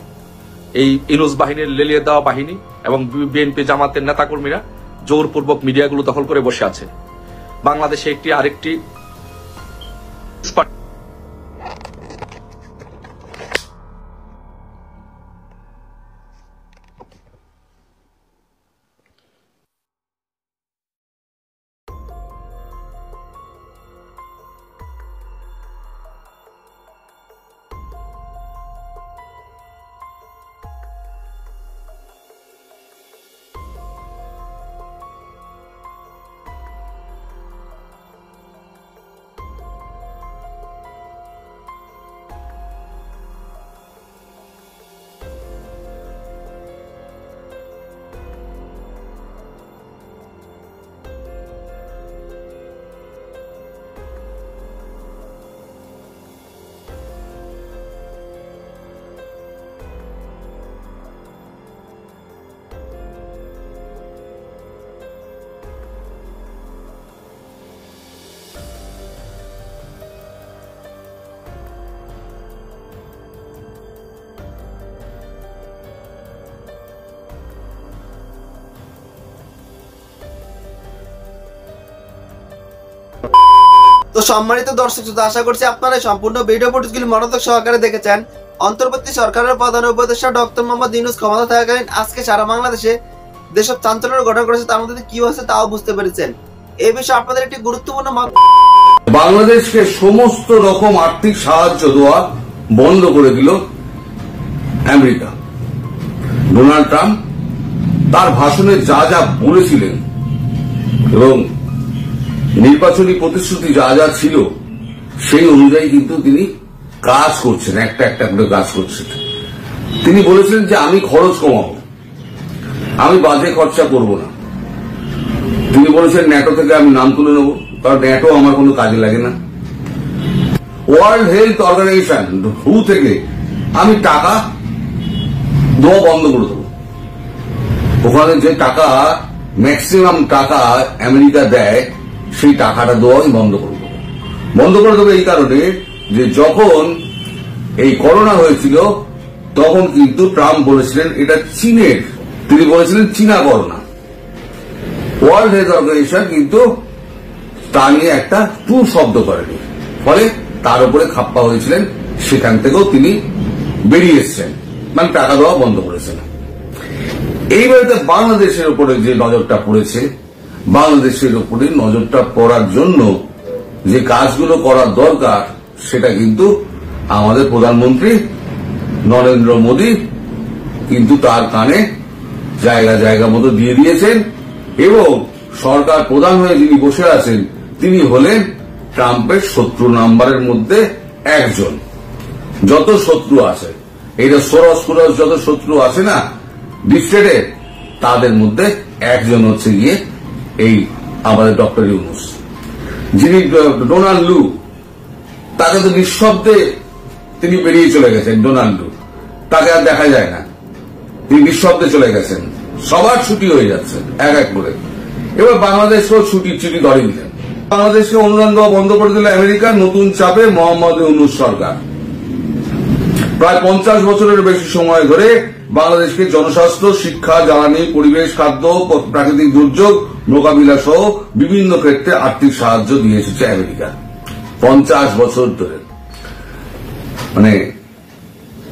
এই ইউনূস বাহিনীর লেলিয়ে দেওয়া বাহিনী এবং বিএনপি জামাতের নেতাকর্মীরা জোরপূর্বক মিডিয়াগুলো দখল করে বসে আছে। বাংলাদেশে আরেকটি তো সম্মানিত দর্শক শ্রোতা, আশা করছি আপনারা সম্পূর্ণ ভিডিও ফুটেজগুলি মনোযোগ সহকারে দেখেছেন। অন্তর্বর্তী সরকারের প্রধান উপদেষ্টা ডক্টর মোহাম্মদ ইউনূস ক্ষমতা থাকাকালীন আজকে সারা বাংলাদেশে যেসব চাঞ্চল্য ঘটনা করেছে তার মধ্যে কি হচ্ছে তাও বুঝতে পেরেছেন। এই বিষয়ে আপনাদের একটি গুরুত্বপূর্ণ বাংলাদেশকে সমস্ত রকম আর্থিক সাহায্য দেওয়া বন্ধ করে দিল আমেরিকা। ডোনাল্ড ট্রাম্প তার ভাষণে যা যা বলেছিলেন এবং নির্বাচনী প্রতিশ্রুতি যা যা ছিল সেই অনুযায়ী কিন্তু তিনি কাজ করছেন, একটা একটা করে কাজ করছেন। তিনি বলেছিলেন যে আমি খরচ কমাবো, আমি বাজে খরচা করব না। তিনি বলেছেন ন্যাটো থেকে আমি নাম তুলে নেব, কারণ ন্যাটো আমার কোনো কাজে লাগে না। ওয়ার্ল্ড হেলথ অর্গানাইজেশন হু থেকে আমি টাকা দেওয়া বন্ধ করে দেবো। ওখানে যে টাকা ম্যাক্সিমাম টাকা আমেরিকা দেয় সেই টাকাটা দেওয়াই বন্ধ করে দেবো। বন্ধ করে দেবো এই কারণে যে যখন এই করোনা হয়েছিল তখন কিন্তু ট্রাম্প বলেছিলেন এটা চীনের, তিনি বলেছিলেন চীনা করোনা। ওয়ার্ল্ড হেলথ অর্গানাইজেশন কিন্তু তা নিয়ে একটা টু শব্দ করেনি, ফলে তার উপরে খাপ্পা হয়েছিলেন। সেখান থেকেও তিনি বেরিয়ে এসছেন, মানে টাকা দেওয়া বন্ধ করেছেন। এইবারে বাংলাদেশের উপরে যে নজরটা পড়েছে, বাংলাদেশের উপরে নজরটা পড়ার জন্য যে কাজগুলো করার দরকার সেটা কিন্তু আমাদের প্রধানমন্ত্রী নরেন্দ্র মোদী কিন্তু তার কানে জায়গা জায়গা মতো দিয়ে দিয়েছেন এবং সরকার প্রধান হয়ে যিনি বসে আছেন তিনি হলেন ট্রাম্পের শত্রু নাম্বারের মধ্যে একজন। যত শত্রু আছে, এইটা সরস যত শত্রু আছে না ডিস্ট্রেটের, তাদের মধ্যে একজন হচ্ছে গিয়ে এই আমাদের ডক্টর ইউনূস। যিনি ডোনাল্ড লু, তাকে তো নিঃশব্দে তিনি বেরিয়ে চলে গেছেন। ডোনাল্ড লু, তাকে আর দেখা যায় না, তিনি নিঃশব্দে চলে গেছেন। সবার ছুটি হয়ে যাচ্ছে এক এক করে। এবার বাংলাদেশকেও ছুটি ধরে দিলেন। বাংলাদেশকে অনুদান দেওয়া বন্ধ করে দিল আমেরিকা। নতুন চাপে মোহাম্মদ ইউনূস সরকার প্রায় 50 বছরের বেশি সময় ধরে বাংলাদেশকে জনস্বাস্থ্য, শিক্ষা, জ্বালানি, পরিবেশ, খাদ্য, প্রাকৃতিক দুর্যোগ মোকাবিলা সহ বিভিন্ন ক্ষেত্রে আর্থিক সাহায্য দিয়ে এসেছে আমেরিকা 50 বছর ধরে। মানে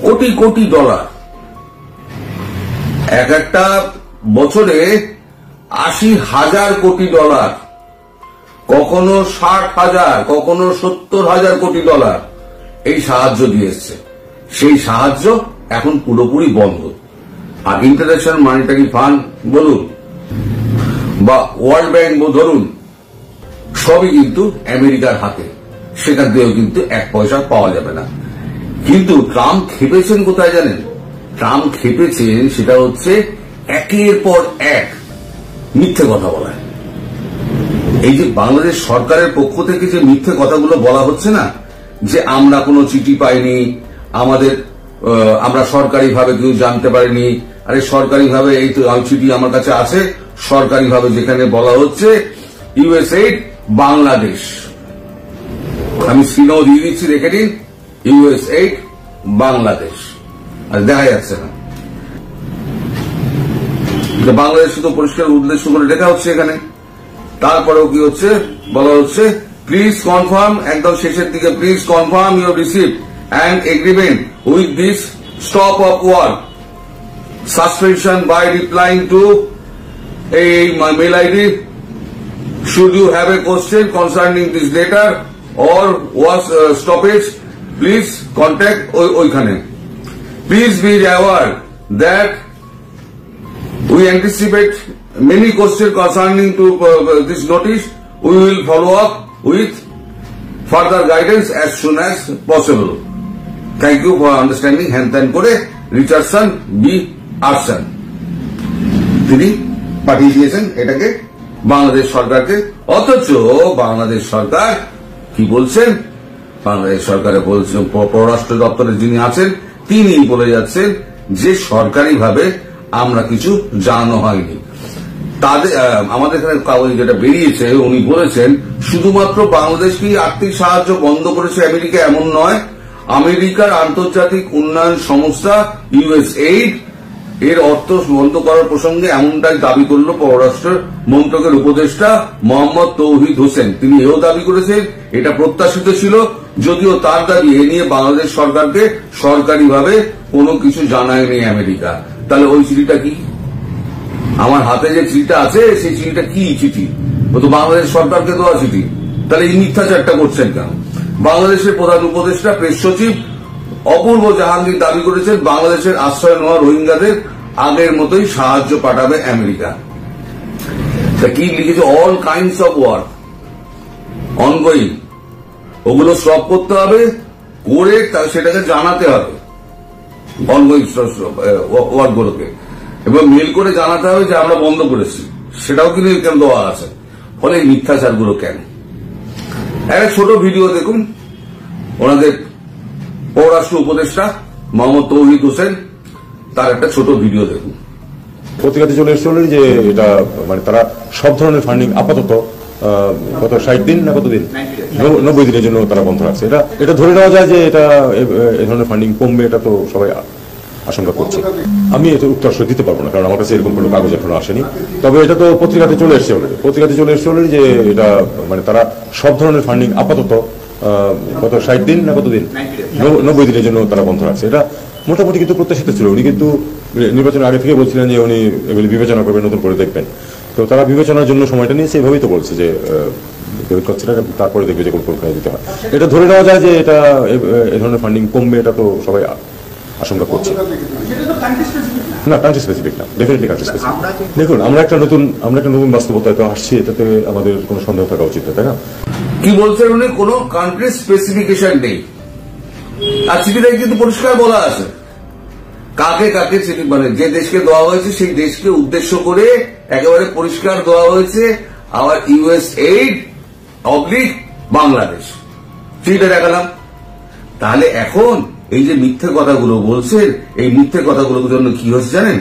কোটি কোটি ডলার, এক একটা বছরে 80,000 কোটি ডলার, কখনো 60,000, কখনো 70,000 কোটি ডলার এই সাহায্য দিয়ে এসছে। সেই সাহায্য এখন পুরোপুরি বন্ধ। আর ইন্টারন্যাশনাল মনিটারি ফান্ড বলুন বা ওয়ার্ল্ড ব্যাংক ধরুন, সবই কিন্তু আমেরিকার হাতে। সেখান থেকেও কিন্তু এক পয়সা পাওয়া যাবে না। কিন্তু ট্রাম্প খেপেছেন কোথায় জানেন? ট্রাম্প খেপেছেন সেটা হচ্ছে একের পর এক মিথ্যে কথা বলায়। এই যে বাংলাদেশ সরকারের পক্ষ থেকে যে মিথ্যে কথাগুলো বলা হচ্ছে না, যে আমরা কোনো চিঠি পাইনি, আমরা সরকারিভাবে কেউ জানতে পারিনি। আরে সরকারিভাবে এই তো চিঠি আমার কাছে আছে। সরকারিভাবে যেখানে বলা হচ্ছে ইউএসএইড বাংলাদেশ, আমি স্ক্রিনেও দিয়ে দিচ্ছি, দেখে নিন, ইউএসএইড বাংলাদেশ। আর দেখা যাচ্ছে না, বাংলাদেশ শুধু পরিষ্কার উদ্দেশ্য করে লেখা হচ্ছে এখানে। তারপরেও কি হচ্ছে বলা হচ্ছে, প্লিজ কনফার্ম, একদম শেষের দিকে, please confirm your receive and agreement with this stop of work suspension by replying to a mail ID. Should you have a question concerning this letter or was stoppage, please contact oikhane. Please be aware that we anticipate many questions concerning to this notice. We will follow up with further guidance as soon as possible. Thank you for understanding. হ্যান ত্যান করে রিচার্ডসন বি আরসন তিনি পাঠিয়ে দিয়েছেন এটাকে বাংলাদেশ সরকারকে। অথচ বাংলাদেশ সরকার কি বলছেন? বাংলাদেশ সরকারে বলছেন, পররাষ্ট্র দপ্তরে যিনি আছেন তিনি বলে যাচ্ছেন যে সরকারিভাবে আমরা কিছু জানানো হয়নি। তাদের আমাদের এখানে কাগজ যেটা বেরিয়েছে, উনি বলেছেন শুধুমাত্র বাংলাদেশকেই আর্থিক সাহায্য বন্ধ করেছে আমেরিকা এমন নয়, আমেরিকার আন্তর্জাতিক উন্নয়ন সংস্থা ইউএসএইড এর অর্থ বন্ধ করার প্রসঙ্গে এমনটাই দাবি করল পররাষ্ট্র মন্ত্রকের উপদেষ্টা মোহাম্মদ তৌহিদ হোসেন। তিনি এও দাবি করেছেন এটা প্রত্যাশিত ছিল, যদিও তার দাবি এ নিয়ে বাংলাদেশ সরকারকে সরকারিভাবে কোনো কিছু জানায়নি আমেরিকা। তাহলে ওই চিঠিটা কি? আমার হাতে যে চিঠিটা আছে সেই চিঠিটা কি চিঠি? ও তো বাংলাদেশ সরকারকে দেওয়া চিঠি। তাহলে এই মিথ্যাচারটা করছেন কেন? বাংলাদেশের প্রধান উপদেষ্টা প্রেস সচিব অপূর্ব জাহাঙ্গীর দাবি করেছেন বাংলাদেশের আশ্রয় নেওয়া রোহিঙ্গাদের আগের মতোই সাহায্য পাঠাবে আমেরিকা। তা কি লিখেছে? All kinds of work ongoing, ওগুলো স্টপ করতে হবে, করে সেটাকে জানাতে হবে অনগোয়িং ওয়ার্ক গুলোকে, এবং মেল করে জানাতে হবে যে আমরা বন্ধ করেছি, সেটাও কিন্তু কেন দেওয়া আছে। ফলে এই মিথ্যাচারগুলো কেন? একটা ছোট ভিডিও দেখুন, ওনাদের পররাষ্ট্র উপদেষ্টা মোহাম্মদ তৌহিদ হোসেন, তার একটা ছোট ভিডিও দেখুন। পত্রিকাতে চলে এসেছিল যে এটা মানে তারা সব ধরনের ফান্ডিং আপাতত কত 60 দিন না কতদিন 90 দিনের জন্য তারা বন্ধ রাখছে। এটা ধরে নেওয়া যায় যে এটা এই ধরনের ফান্ডিং কমবে, এটা তো সবাই আশঙ্কা করছে। আমি এটা উত্তর দিতে পারবো না, কারণ আমার কাছে এরকম কোনো কাগজ এখনো আসেনি। তবে এটা তো পত্রিকাতে চলে এসছে অলরেডি যে এটা মানে তারা সব ধরনের ফান্ডিং আপাতত কত 60 দিন না কতদিন 90 দিনের জন্য তারা বন্ধ রাখছে। এটা মোটামুটি কিন্তু প্রত্যাশিত ছিল। উনি কিন্তু নির্বাচনের আগে থেকে বলছিলেন যে উনি এগুলি বিবেচনা করবেন, নতুন করে দেখবেন। তো তারা বিবেচনার জন্য সময়টা নিয়েছে, এভাবেই তো বলছে যে তারপরে দেখবে যে কোন পরীক্ষা দিতে হয়। এটা ধরে নেওয়া যায় যে এটা এই ধরনের ফান্ডিং কমবে, এটা তো সবাই আশঙ্কা করছে। না, কান্ট্রি স্পেসিফিক না, ডেফিনেটলি কান্ট্রি স্পেসিফিক। দেখুন, আমরা একটা নতুন বাস্তবতায় তো আসছি, এটাতে আমাদের কোনো সন্দেহ থাকা উচিত, তাই না? কি বলছেন উনি? কোন কান্ট্রি স্পেসিফিকেশন নেই। আর চিঠিটাই কিন্তু পরিষ্কার বলা আছে কাকে কাকে চিঠি, মানে যে দেশকে দেওয়া হয়েছে সেই দেশকে উদ্দেশ্য করে একেবারে পরিষ্কার দেওয়া হয়েছে আওয়ার ইউএস এইড অবলিক বাংলাদেশ। চিঠিটা দেখালাম। তাহলে এখন এই যে মিথ্যে কথাগুলো বলছেন, এই মিথ্যে কথাগুলোর জন্য কি হচ্ছে জানেন?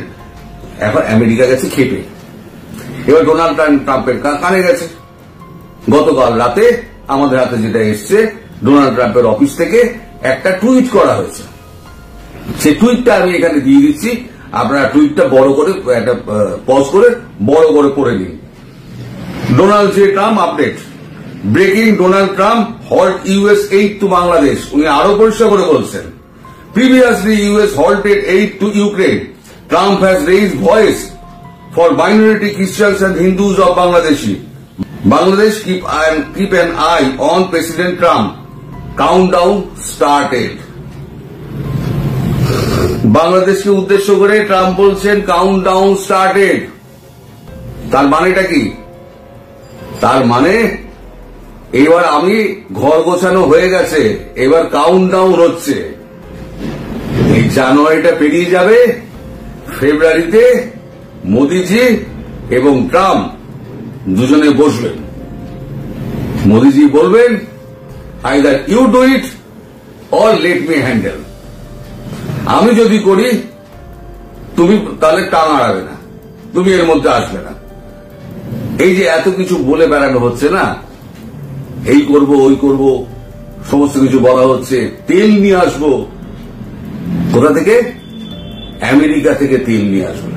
এখন আমেরিকা গেছে খেপে, এবার ডোনাল্ড ট্রাম্পের কানে গেছে। গতকাল রাতে আমাদের হাতে যেটা এসছে, ডোনাল্ড ট্রাম্পের অফিস থেকে একটা টুইট করা হয়েছে। সেই টুইটটা আমি এখানে দিয়ে দিচ্ছি, আপনারা টুইটটা বড় করে একটা পজ করে বড় করে পড়ে নিন। Donald J Trump update, breaking Donald Trump halt US aid two Bangladesh. উনি আরো পরিষ্কার করে বলছেন, previously US halted aid to Ukraine. Trump has raised voice for minority Christians and Hindus of Bangladeshi. Bangladesh keep an eye on President Trump. Countdown started. বাংলাদেশকে উদ্দেশ্য করে ট্রাম্প বলছেন কাউন্টডাউন স্টার্টেড। তার মানেটা কি? তার মানে এবার আমি ঘর গোছানো হয়ে গেছে, এবার কাউন্টডাউন হচ্ছে। এই জানুয়ারিটা পেরিয়ে যাবে, ফেব্রুয়ারিতে মোদিজি এবং ট্রাম্প দুজনে বসবেন। মোদিজি বলবেন either you do it or let me handle. আমি যদি করি তুমি তাহলে টান আড়াবে না, তুমি এর মধ্যে আসবে না। এই যে এত কিছু বলে বেড়ানো হচ্ছে না, এই করব ওই করব, সমস্ত কিছু বলা হচ্ছে। তেল নিয়ে আসবো কোথা থেকে? আমেরিকা থেকে তেল নিয়ে আসবে।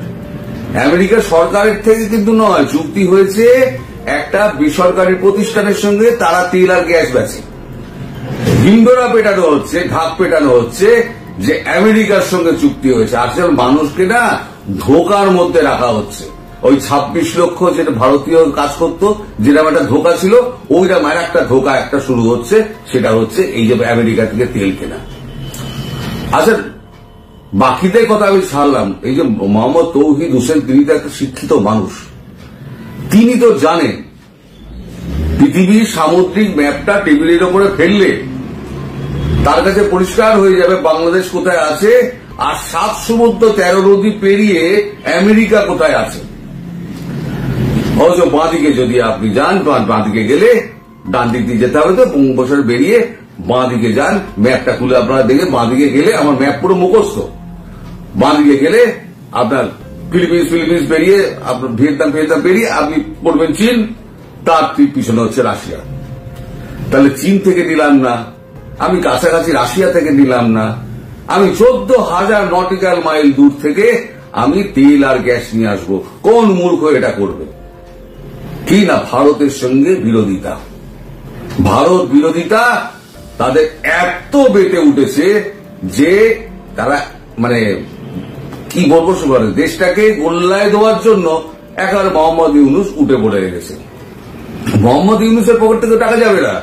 আমেরিকা সরকারের থেকে কিন্তু নয়, চুক্তি হয়েছে একটা বেসরকারি প্রতিষ্ঠানের সঙ্গে, তারা তেল আর গ্যাস বেচে। হিন্দোরা পেটানো হচ্ছে, ঢাক পেটানো হচ্ছে যে আমেরিকার সঙ্গে চুক্তি হয়েছে। আসলে মানুষকে না ধোকার মধ্যে রাখা হচ্ছে। ওই 26 লক্ষ যেটা ভারতীয় কাজ করতো, যেটা একটা ধোকা ছিল, ওইটা আর একটা ধোকা একটা শুরু হচ্ছে, সেটা হচ্ছে এই যে আমেরিকা থেকে তেল কেনা। আচ্ছা, বাকিদের কথা আমি ছাড়লাম। এই যে মোহাম্মদ তৌহিদ হোসেন, তিনি তো একটা শিক্ষিত মানুষ, তিনি তো জানেন পৃথিবীর সামুদ্রিক ম্যাপটা টেবিলের উপরে ফেললে তার কাছে পরিষ্কার হয়ে যাবে বাংলাদেশ কোথায় আছে, আর 7 সমুদ্র 13 নদী পেরিয়ে আমেরিকা কোথায় আছে। অবশ্য বাঁদিকে যদি আপনি যান, বাঁদিকে গেলে ডান দিক দিয়ে যেতে হবে, তো বঙ্গোপসাগর বেরিয়ে বাঁদিকে যান, ম্যাপটা খুলে আপনারা দেখে বাঁদিকে গেলে, আমার ম্যাপ পুরো মুখস্থ, বাঁদিকে গেলে আপনার ফিলিপিন্স পেরিয়ে, আপনার ভিয়েতনাম পেরিয়ে আপনি পড়বেন চীন, তার পিছনে হচ্ছে রাশিয়া। তাহলে চীন থেকে নিলাম না, আমি কাছাকাছি রাশিয়া থেকে নিলাম না, আমি 14,000 নটিক্যাল মাইল দূর থেকে আমি তেল আর গ্যাস নিয়ে আসবো। কোন মূর্খ এটা করবে? কি না ভারতের সঙ্গে বিরোধিতা। ভারত বিরোধিতা তাদের এত বেটে উঠেছে যে তারা মানে কি বলবো সুপারে দেশটাকে গোল্লায় দেওয়ার জন্য একেবারে মোহাম্মদ ইউনুস উঠে পড়ে গেছে। মোহাম্মদ ইউনুসের পকেট থেকে টাকা যাবে না,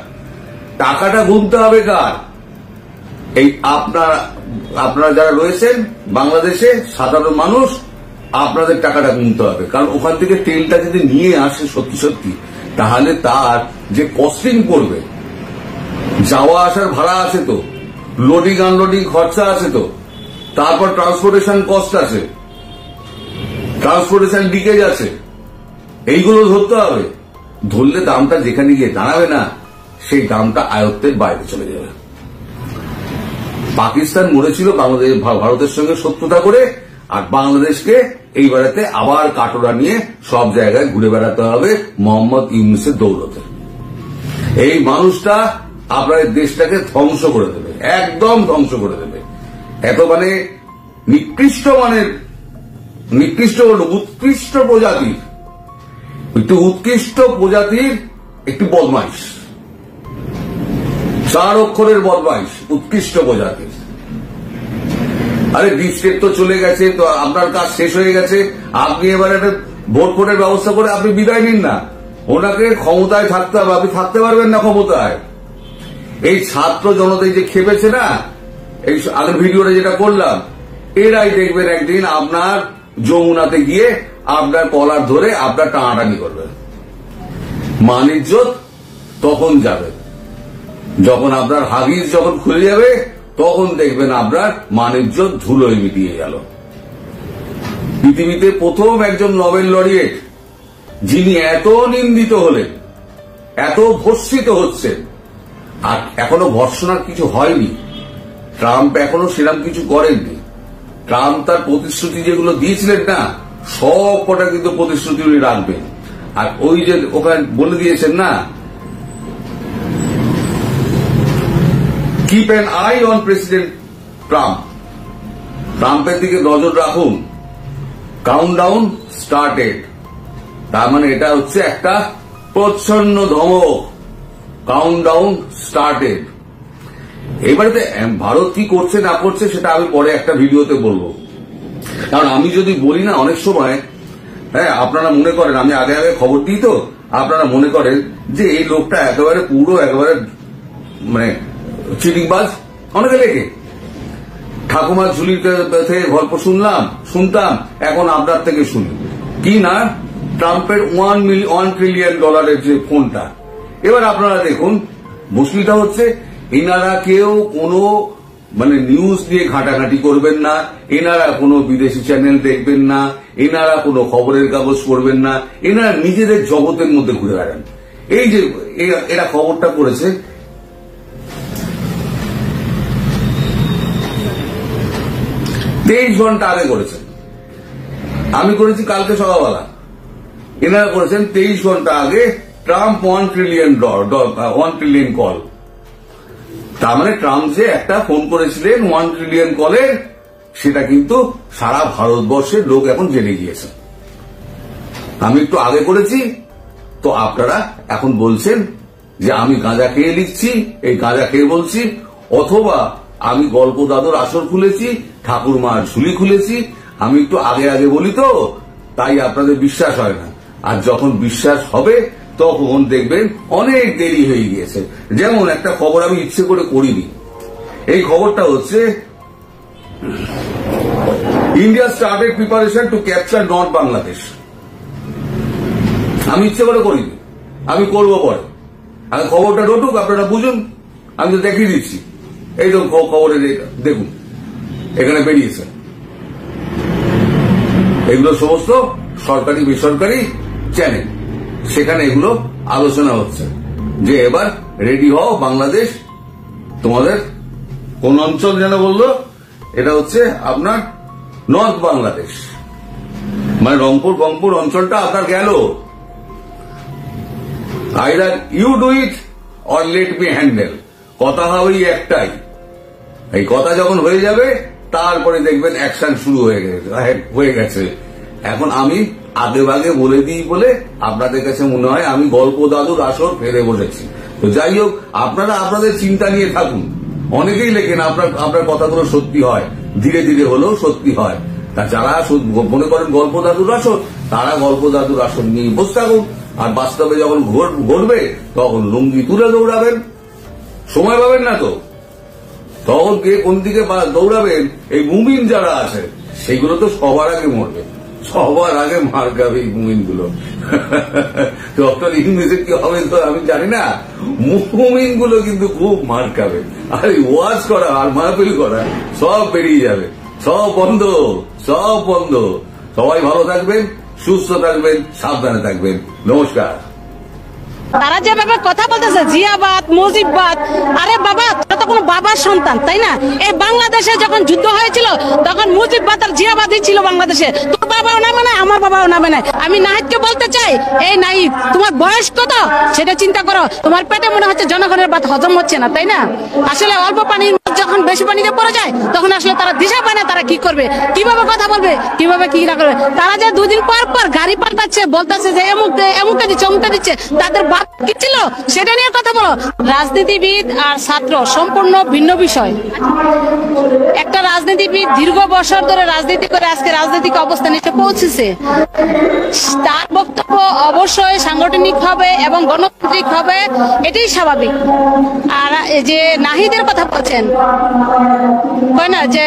টাকাটা গুনতে হবে কার? এই আপনারা যারা রয়েছেন বাংলাদেশে সাধারণ মানুষ, আপনাদের টাকাটা গুনতে হবে। কারণ ওখান থেকে তেলটা যদি নিয়ে আসে সত্যি সত্যি, তাহলে তার যে কস্টিং পড়বে, যাওয়া আসার ভাড়া আছে তো, লোডিং আনলোডিং খরচা আছে তো, তারপর ট্রান্সপোর্টেশন কস্ট আছে, ট্রান্সপোর্টেশন লিকেজ আছে, এইগুলো ধরতে হবে। ধরলে দামটা যেখানে গিয়ে দাঁড়াবে না, সেই দামটা আয়ত্তের বাইরে চলে যাবে। পাকিস্তান মরেছিল ভারতের সঙ্গে শত্রুতা করে, আর বাংলাদেশকে এইবারেতে আবার কাটোরা নিয়ে সব জায়গায় ঘুরে বেড়াতে হবে মোহাম্মদ ইউনুসের দৌলতে। এই মানুষটা আপনাদের দেশটাকে ধ্বংস করে দেবে, একদম ধ্বংস করে দেবে। এত মানে উৎকৃষ্ট প্রজাতির একটি বদমাইশ, 4 অক্ষরের বদমাইশ, উৎকৃষ্ট প্রজাতির। আরে ডিপ স্টেট তো চলে গেছে, তো আপনার কাজ শেষ হয়ে গেছে। আপনি এবার একটা ভোট ফোটের ব্যবস্থা করে আপনি বিদায় নিন না। ওনাকে ক্ষমতায় থাকতে হবে, আপনি থাকতে পারবেন না ক্ষমতায়। এই ছাত্র জনতা যে খেপেছে না, এই আগের ভিডিওটা যেটা করলাম, এরাই দেখবেন একদিন আপনার যমুনাতে গিয়ে আপনার কলার ধরে আপনার টানাটানি করবে। মান ইজ্জত তখন যাবে যখন আপনার হাগিজ যখন খুলে যাবে, তখন দেখবেন আপনার মান ইজ্জত ধুলোয় মিটিয়ে গেল। পৃথিবীতে প্রথম একজন নোবেল লরিয়েট যিনি এত নিন্দিত হলেন, এত ভর্ষিত হচ্ছেন, আর এখনো ভর্ষণার কিছু হয়নি। ট্রাম্প এখনো সেরকম কিছু করেননি। ট্রাম্প তার প্রতিশ্রুতি যেগুলো দিয়েছিলেন না, সব কটা কিন্তু প্রতিশ্রুতি উনি রাখবেন। আর ওই যে ওখানে বলে দিয়েছেন না, keep an I on president Trump, ট্রাম্পের দিকে নজর রাখুন, কাউন্টডাউন স্টার্টেড। তার মানে এটা হচ্ছে একটা প্রচ্ছন্ন ধমক, কাউন্টডাউন স্টার্টেড। এবারে ভারত কি করছে না করছে সেটা আমি পরে একটা ভিডিওতে বলবো। কারণ আমি যদি বলি না, অনেক সময় হ্যাঁ আপনারা মনে করেন, আমি আগে আগে খবর দিই তো, আপনারা মনে করেন যে এই লোকটা একেবারে মানে চিটিংবাজ। অনেকে লেগে ঠাকুমার ঝুলির থেকে গল্প শুনতাম, এখন আপনার থেকে শুনি কি না, ট্রাম্পের $1 ট্রিলিয়ন যে ফোনটা। এবার আপনারা দেখুন, মুশকিলটা হচ্ছে এনারা কেউ কোনো মানে নিউজ নিয়ে ঘাটাঘাটি করবেন না, এনারা কোনো বিদেশি চ্যানেল দেখবেন না, এনারা কোনো খবরের কাগজ পড়বেন না, এনারা নিজেদের জগতের মধ্যে ঘুরে বেড়ান। এই যে এরা খবরটা করেছে, তেইশ ঘন্টা আগে করেছেন, আমি করেছি কালকে সকালবেলা, এনারা করেছেন 23 ঘন্টা আগে। Trump $1 trillion call. তার মানে ট্রাম্প যে একটা ফোন করেছিলেন 1 ট্রিলিয়ন কলের, সেটা কিন্তু সারা ভারতবর্ষের লোক এখন জেনে গিয়েছে। আমি একটু আগে করেছি, তো আপনারা এখন বলছেন যে আমি গাঁজা খেয়ে লিখছি, এই গাঁজা খেয়ে বলছি, অথবা আমি গল্প দাদুর আসর খুলেছি, ঠাকুরমার ঝুলি খুলেছি। আমি একটু আগে আগে বলি তো, তাই আপনাদের বিশ্বাস হয় না। আর যখন বিশ্বাস হবে তখন দেখবেন অনেক দেরি হয়ে গিয়েছে। যেমন একটা খবর আমি ইচ্ছে করে করিনি, এই খবরটা হচ্ছে India started preparation to capture north Bangladesh. আমি ইচ্ছে করে করিনি, আমি করবো পরে। আগে খবরটা ডটুক, আপনারা বুঝুন, আমি তো দেখিয়ে দিচ্ছি। এই তো খবরে দেখুন, এখানে বেরিয়েছে। এগুলো সমস্ত সরকারি বেসরকারি চ্যানেল, সেখানে এগুলো আলোচনা হচ্ছে যে এবার রেডি হও বাংলাদেশ। তোমাদের কোন অঞ্চল যেন বললো, এটা হচ্ছে আপনার নর্থ বাংলাদেশ, মানে রংপুর অঞ্চলটা আপনার গেল। Either you do it or let me handle, কথা হবেই একটাই। এই কথা যখন হয়ে যাবে, তারপরে দেখবেন অ্যাকশন শুরু হয়ে গেছে। এখন আমি আগে ভাগে বলে দিই বলে আপনাদের কাছে মনে হয় আমি গল্প দাদুর আসর ফেলে বসেছি। তো যাই হোক, আপনারা আপনাদের চিন্তা নিয়ে থাকুন। অনেকেই লেখেন আপনার কথাগুলো সত্যি হয়, ধীরে ধীরে হলেও সত্যি হয়। তা যারা মনে করেন গল্প দাদুর আসন, তারা গল্প দাদুর আসন নিয়ে বসে থাকুন। আর বাস্তবে যখন ঘটবে তখন লুঙ্গি তুলে দৌড়াবেন, সময় পাবেন না তো। তখন কে কোন দিকে দৌড়াবেন, এই মুমিন যারা আছে সেগুলো তো সবার আগে মরবে, সবার আগে মার খাবে এই মুমিন গুলো। ডক্টর ইংলিশে কি হবে তো আমি জানি না, মুমিন গুলো কিন্তু খুব মার খাবে। আর ওয়াজ করা আর মাহফিল করা সব বেরিয়ে যাবে, সব বন্ধ, সব বন্ধ। সবাই ভালো থাকবেন, সুস্থ থাকবেন, সাবধানে থাকবেন। নমস্কার। তারা যেভাবে কথা বলতেছে জিয়াবাদ মুজিববাদ, আরে বাবা তোরা তো কোনো বাবার সন্তান, তাই না? এই বাংলাদেশে যখন যুদ্ধ হয়েছিল তখন মুজিববাদ আর জিয়াবাদই ছিল বাংলাদেশে। তোর বাবাও নামে নাই, আমার বাবাও নামে নাই। আমি নাহিদকে বলতে চাই, এই নাহিদ তোমার বয়স কত সেটা চিন্তা করো। তোমার পেটে মনে হচ্ছে জনগণের ভাত হজম হচ্ছে না, তাই না? আসলে অল্প পানির যখন বেশি পানিতে পড়ে যায় তখন আসলে তারা দিশা পায় না তারা কি করবে, কিভাবে কথা বলবে, কিভাবে কি না করবে। তারা যে দুদিন পর পর গাড়ি পাল্টাচ্ছে, বলতেছে যে এমুকটা দিচ্ছে অমুকটা দিচ্ছে, তাদের বাপ কি ছিল সেটা নিয়ে কথা বলো। রাজনীতিবিদ আর ছাত্র সম্পূর্ণ ভিন্ন বিষয়। একটা রাজনীতিবিদ দীর্ঘ বছর ধরে রাজনীতি করে আজকে রাজনৈতিক অবস্থানে এসে পৌঁছেছে, তার বক্তব্য অবশ্যই সাংগঠনিক হবে এবং গণতান্ত্রিক হবে, এটাই স্বাভাবিক। আর যে নাহিদের কথা বলছেন, হয় না যে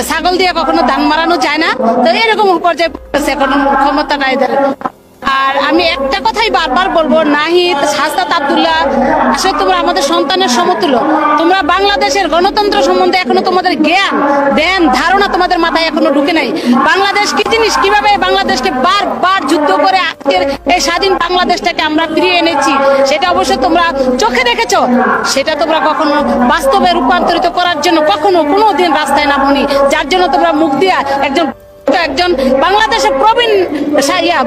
ছাগল দিয়ে কখনো ধান মারানো যায় না, তো এরকম পর্যায়ে এখন ক্ষমতা নাই। আর আমি একটা কথাই বারবার বলবো, নাহিদ, হাসনাত আব্দুল্লাহ, আসলে তোমরা আমাদের সন্তানের সমতুল্য। তোমরা বাংলাদেশের গণতন্ত্র সম্বন্ধে এখনো তোমাদের জ্ঞান ধারণা তোমাদের মাথায় এখনো ঢুকে নাই। বাংলাদেশ কি জিনিস, কিভাবে বাংলাদেশকে বারবার যুদ্ধ করে আজকের এই স্বাধীন বাংলাদেশটাকে আমরা ফিরিয়ে এনেছি, সেটা অবশ্যই তোমরা চোখে দেখেছো। সেটা তোমরা কখনো বাস্তবে রূপান্তরিত করার জন্য কখনো কোনোদিন রাস্তায় নামনি, যার জন্য তোমরা মুখ দিয়া একজন বাংলাদেশের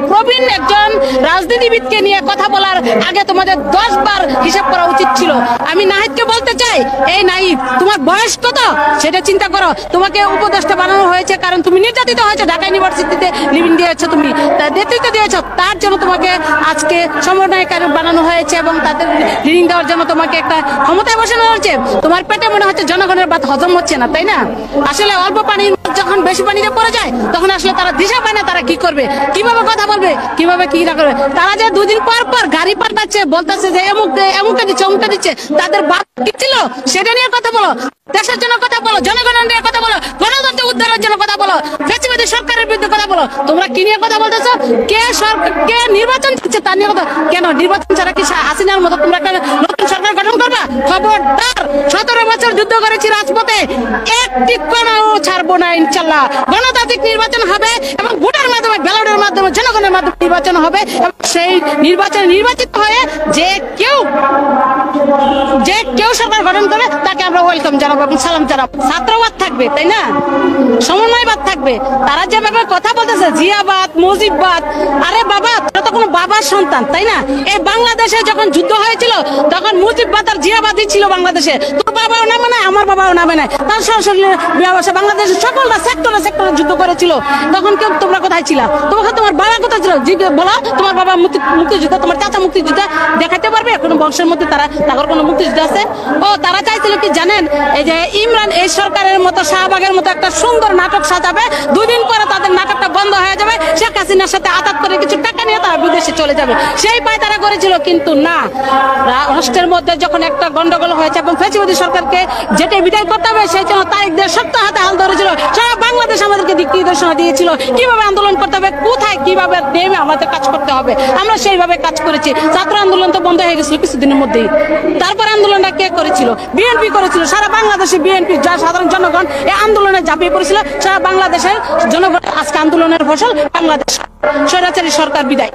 প্রবীণ একজন রাজনীতিবিদকে নিয়ে কথা বলার আগে তোমাদের 10 বার হিসাব করা উচিত ছিল। আমি নাহিদকে বলতে চাই, এই নাহিদ তোমার বয়স কত সেটা চিন্তা করো। তোমাকে উপদেষ্টা বানানো হয়েছে কারণ তুমি নির্যাতিত হয়েছে, ঢাকা ইউনিভার্সিটিতে লিভিং দিয়েছো, তুমি নেতৃত্ব দিয়েছো, তার জন্য তোমাকে আজকে সমন্বয়কারী বানানো হয়েছে এবং তাদের লিভিং দেওয়ার জন্য তোমাকে একটা ক্ষমতায় বসানো হয়েছে। তোমার পেটে মনে হচ্ছে জনগণের ভাত হজম হচ্ছে না, তাই না? আসলে অল্প পানি যখন বেশি পানিতে পড়ে যায় তখন আসলে তারা দিশা পায় না তারা কি করবে, কিভাবে কথা বলবে, কিভাবে কি না করবে। তারা যে দুদিন পর পর গাড়ি পাল্টাচ্ছে, বলতেছে যে এমুকটা দিচ্ছে অমুকটা দিচ্ছে, তাদের বাপ কি ছিল সেটা নিয়ে কথা বলো। দেশের জন্য কথা বলো, জনগণের নিয়ে কথা বলো, গণতন্ত্র উদ্ধারের জন্য কথা বলো, ফ্যাসিবাদী সরকারের বিরুদ্ধে কথা বলো। তোমরা কি নিয়ে কথা বলতেছো? কে নির্বাচন দিচ্ছে তার নিয়ে কথা কেন? নির্বাচন ছাড়া কি হাসিনার মতো তোমরা একটা নতুন সরকার গঠন করবা? খবরদার, 17 বছর যুদ্ধ করেছি রাজপথে, একটি কোণাও ছাড়বো না ইনশাল্লাহ। গণতান্ত্রিক নির্বাচন হবে এবং ভোটের মাধ্যমে, ব্যালটের মাধ্যমে, জনগণের মাধ্যমে নির্বাচন হবে এবং সেই নির্বাচনে নির্বাচিত হয়ে যে কেউ সরকার গঠন করে তাকে আমরা ওয়েলকাম জানাবো এবং সালাম জানাবো। ছাত্রবাদ থাকবে, তাই না? সমন্বয়বাদ থাকবে। তারা যেভাবে কথা বলতেছে জিয়াবাদ মুজিববাদ, আরে বাবা তোরা তো কোনো বাবার সন্তান, তাই না? এই বাংলাদেশে যখন যুদ্ধ হয়েছিল তখন মুজিববাদ আর জিয়াবাদই ছিল বাংলাদেশে। তোর বাবাও নামে নাই, আমার বাবাও নামে নাই। তার সরাসরি বাংলাদেশের সকলরা সেক্টরে যুদ্ধ করেছিল। তখন কেউ তোমরা কোথায় ছিল? তোমার বাবা কোথায় ছিল? বলো, তোমার বাবা মুক্তিযোদ্ধা, তোমার চাচা মুক্তিযোদ্ধা দেখাতে পারবে কোনো বংশের মধ্যে তাদের কোনো মুক্তিযোদ্ধা আছে? ও তারা চাইছিল কি জানেন, এই যে ইমরান এই সরকারের মতো শাহবাগের মতো একটা সুন্দর নাটক সাজাবে, 2 দিন পরে তাদের নাটকটা বন্ধ হয়ে যাবে, শেখ হাসিনার সাথে আতাত করে কিছু টাকা নিয়ে তারা বিদেশে চলে যাবে, সেই পায় তারা করেছিল। কিন্তু না, রাষ্ট্রের মধ্যে যখন একটা গন্ডগোল হয়েছে এবং ফ্যাসিবাদী সরকারকে যেটা বিদায় করতে হবে সেই জন্য তারিখদের শক্ত হাতে হাল ধরেছিল। সারা বাংলাদেশ আমাদেরকে দিক নির্দেশনা দিয়েছিল কিভাবে আন্দোলন করতে হবে, কোথায় কিভাবে নেমে আমাদের কাজ করতে হবে। আমরা সেইভাবে কাজ করেছি। ছাত্র আন্দোলন তো বন্ধ হয়ে গেছিল কিছুদিনের মধ্যেই। তারপর আন্দোলনটা কে করেছিল? বিএনপি করেছিল। সারা বাংলাদেশে বিএনপি, যা সাধারণ জনগণ এই আন্দোলনে ঝাঁপিয়ে পড়েছিল। সারা বাংলাদেশের জনগণ আজকে আন্দোলনের ফসল বাংলাদেশ। স্বৈরাচারী সরকার বিদায়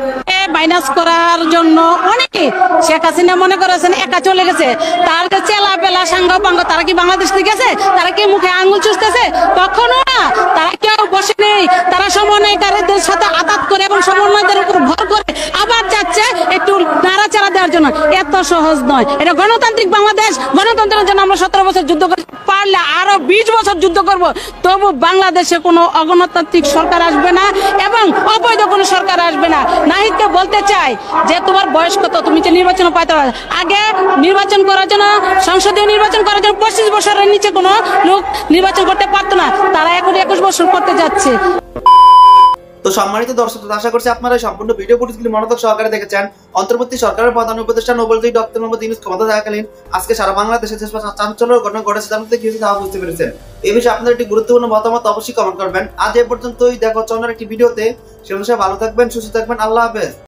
মাইনাস করার জন্য অনেকে শেখ হাসিনা মনে করেছেন একা চলে গেছে, তার চেলা পেলা সাঙ্গ পাঙ্গ তারা কি বাংলাদেশ থেকে গেছে? তারা কি মুখে আঙুল চুষতেছে? কখনো না, তারা কেউ বসে নেই। তারা সমন্বয়কারীদের সাথে আঘাত করে এবং সমন্বয়দের উপর ভর করে আবার যাচ্ছে একটু নাড়াচাড়া দেওয়ার জন্য এত সহজ নয়। এটা গণতান্ত্রিক বাংলাদেশ, গণতন্ত্রের জন্য আমরা 17 বছর যুদ্ধ করি, পারলে আরো 20 বছর যুদ্ধ করব, তবু বাংলাদেশে কোনো অগণতান্ত্রিক সরকার আসবে না এবং অবৈধ কোনো সরকার আসবে না। নাহিদকে বলতে চাই যে তোমার বয়স কত, তুমি যে নির্বাচন পাইতে পারো, আগে নির্বাচন করার জন্য, সংসদীয় নির্বাচন করার জন্য 25 বছরের নিচে কোনো লোক নির্বাচন করতে পারতো না, তারা এখন 21 বছর করতে যাচ্ছে। তো সম্মানিত দর্শক, আশা করছি আপনারা সম্পূর্ণ ভিডিও ফুটেজগুলি মনোযোগ সহকারে দেখেছেন। অন্তর্বর্তী সরকারের প্রধান উপদেষ্টা নোবেলজয়ী ডক্টর মোহাম্মদ ইউনূস ক্ষমতা থাকাকালীন আজকে সারা বাংলাদেশে যে চাঞ্চল্যকর ঘটনা ঘটেছে তার মধ্যে কি হয়েছে তা বুঝতে পেরেছেন। এই বিষয়ে আপনাদের একটি গুরুত্বপূর্ণ মতামত অবশ্যই কমেন্ট করবেন। আজ এ পর্যন্তই, দেখা হচ্ছে অন্য একটি ভিডিওতে। সে বিষয়ে ভালো থাকবেন, সুস্থ থাকবেন, আল্লাহ হাফেজ।